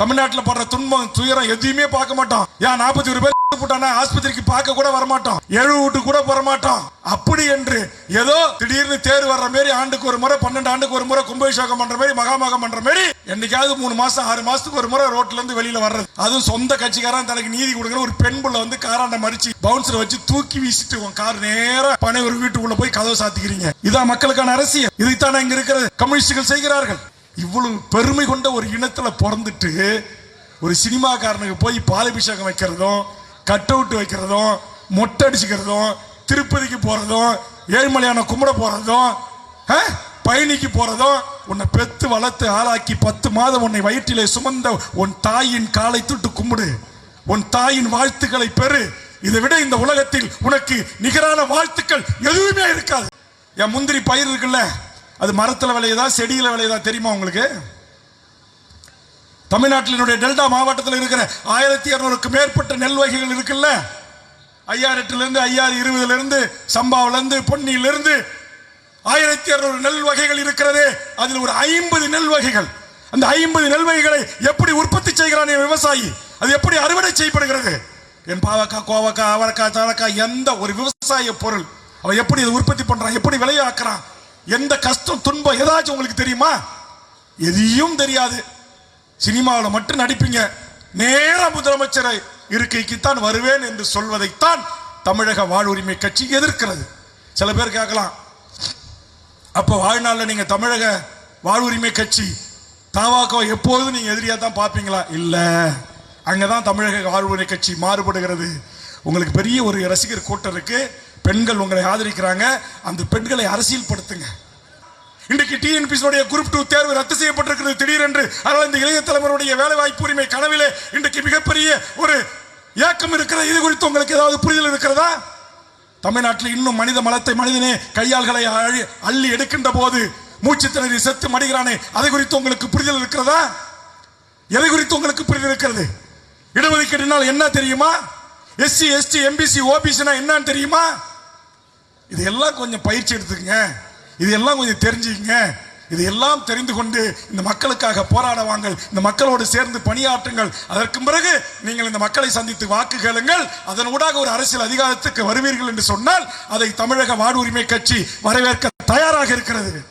தமிழ்நாட்டில் படுற துன்பம் துயரம் எதையுமே பார்க்க மாட்டோம். ஏன் 41 பேர் போட்டானா ஆஸ்பத்திரிக்கு பார்க்க கூட வரமாட்டோம், 7 வீட்டுக்கு கூட வரமாட்டோம். அப்படி என்று ஏதோ திடீர்னு தேர் வர்ற மாதிரி ஆண்டுக்கு ஒரு முறை 12 ஆண்டுக்கு ஒரு முறை கும்பாபிஷேகம் பண்ற மாதிரி மகாமகம் பண்ற மாதிரி என்னைக்காவது 3 மாசம் 6 மாசத்துக்கு ஒரு முறை ரோட்ல இருந்து வெளியில வர்றது. அதுவும் சொந்த கட்சிக்காரன் தனக்கு நீதி கொடுக்குற ஒரு பெண் புள்ள வந்து காராண்ட மறிச்சு பவுன்சர் வச்சு தூக்கி வீசிட்டு உன் கார் நேரா பனை ஒரு வீட்டுக்குள்ள போய் கதவை சாத்திக்கிறீங்க. இதான் மக்களுக்கான அரசியல். இதைத்தான் இங்க இருக்கிற கம்யூனிஸ்டுகள் செய்கிறார்கள். இவ்வளவு பெருமை கொண்ட ஒரு இனத்துல பிறந்துட்டு ஒரு சினிமாக்காரனுக்கு போய் பாலாபிஷேகம் வைக்கிறதும் கட் அவுட் வைக்கிறதும் மொட்டை அடிச்சுக்கிறதும் திருப்பதிக்கு போறதும் ஏழ்மலையான கும்பிட போறதும் பயணிக்கு போறதும் உன்னை பெத்து வளர்த்து ஆளாக்கி 10 மாதம் உன்னை வயிற்றிலே சுமந்த உன் தாயின் காலை தொட்டு கும்பிடு, உன் தாயின் வாழ்த்துக்களை பெறு. இதை விட இந்த உலகத்தில் உனக்கு நிகரான வாழ்த்துக்கள் எதுவுமே இருக்காது. என் முந்திரி பயிர் இருக்குல்ல, அது மரத்தில் விளையுதா செடியில் விளையுதா தெரியுமா உங்களுக்கு? தமிழ்நாட்டினுடைய டெல்டா மாவட்டத்தில் இருக்கிற 1200க்கு மேற்பட்ட நெல் வகைகள் இருக்குல்ல, 5008 5020 சம்பாவிலிருந்து பொன்னியிலிருந்து 1200 நெல் வகைகள் இருக்கிறது. அதில் ஒரு 50 நெல் வகைகள், அந்த 50 நெல் வகைகளை எப்படி உற்பத்தி செய்கிறான் விவசாயி, அது எப்படி அறுவடை செய்யப்படுகிறது? என் பாவக்காய் கோவக்காய் அவரைக்காய் தாவக்காய் எந்த ஒரு விவசாய பொருள் அவன் எப்படி அதை உற்பத்தி பண்றான், எப்படி விளையாக்குறான், எந்த கஷ்டம் துன்பம் ஏதாச்சும் உங்களுக்கு தெரியுமா? எதையும் தெரியாது. சினிமாவில் மட்டும் நடிப்பீங்க. நேர முதலமைச்சரை இருக்கைக்குத்தான் வருவேன் என்று சொல்வதைத்தான் தமிழக வாழ்வுரிமை கட்சி எதிர்க்கிறது. சில பேர் கேட்கலாம், அப்ப வாழ்நாளில் நீங்க தமிழக வாழ்வுரிமை கட்சி தாவாக்கோ எப்போதும் நீங்க எதிரியா தான் பார்ப்பீங்களா? இல்ல, அங்கதான் தமிழக வாழ்வுரிமை கட்சி மாறுபடுகிறது. உங்களுக்கு பெரிய ஒரு ரசிகர் கூட்டம் இருக்கு, பெண்கள் உங்களை ஆதரிக்கிறாங்க, அந்த பெண்களை அரசியல் படுத்துங்க. இன்றைக்கு டிஎன்பிஎஸ்சி குரூப் 2 தேர்வு ரத்து செய்யப்பட்டிருக்கிறது திடீரென்று. அதனால் இந்த இளைய தலைவருடைய வேலை வாய்ப்பு உரிமை கனவிலே இன்றைக்கு மிகப்பெரிய ஒரு ஏக்கம் இருக்கிறது. இது குறித்து உங்களுக்கு ஏதாவது புரிதல் இருக்கிறதா? தமிழ்நாட்டில் இன்னும் மனித மலத்தை மனிதனே கையாள்களை அள்ளி எடுக்கின்ற போது மூச்சு திணறி செத்து மடிகிறானே, அதை குறித்து உங்களுக்கு புரிதல் இருக்கிறதா? எதை குறித்து உங்களுக்கு புரிதல் இருக்கிறது? இடஒதுக்கீடுனால் என்ன தெரியுமா? எஸ்சி எஸ்டி எம்பிசி ஓபிசினா என்னன்னு தெரியுமா? இதெல்லாம் கொஞ்சம் பயிற்சி எடுத்துக்கங்க, இதெல்லாம் கொஞ்சம் தெரிஞ்சுக்கங்க. இதையெல்லாம் தெரிந்து கொண்டு இந்த மக்களுக்காக போராட வாங்கள், இந்த மக்களோடு சேர்ந்து பணியாற்றுங்கள். அதற்கு பிறகு நீங்கள் இந்த மக்களை சந்தித்து வாக்கு கேளுங்கள். அதன் ஊடாக ஒரு அரசியல் அதிகாரத்துக்கு வருவீர்கள் என்று சொன்னால் அதை தமிழக வாழ்வுரிமை கட்சி வரவேற்க தயாராக இருக்கிறது.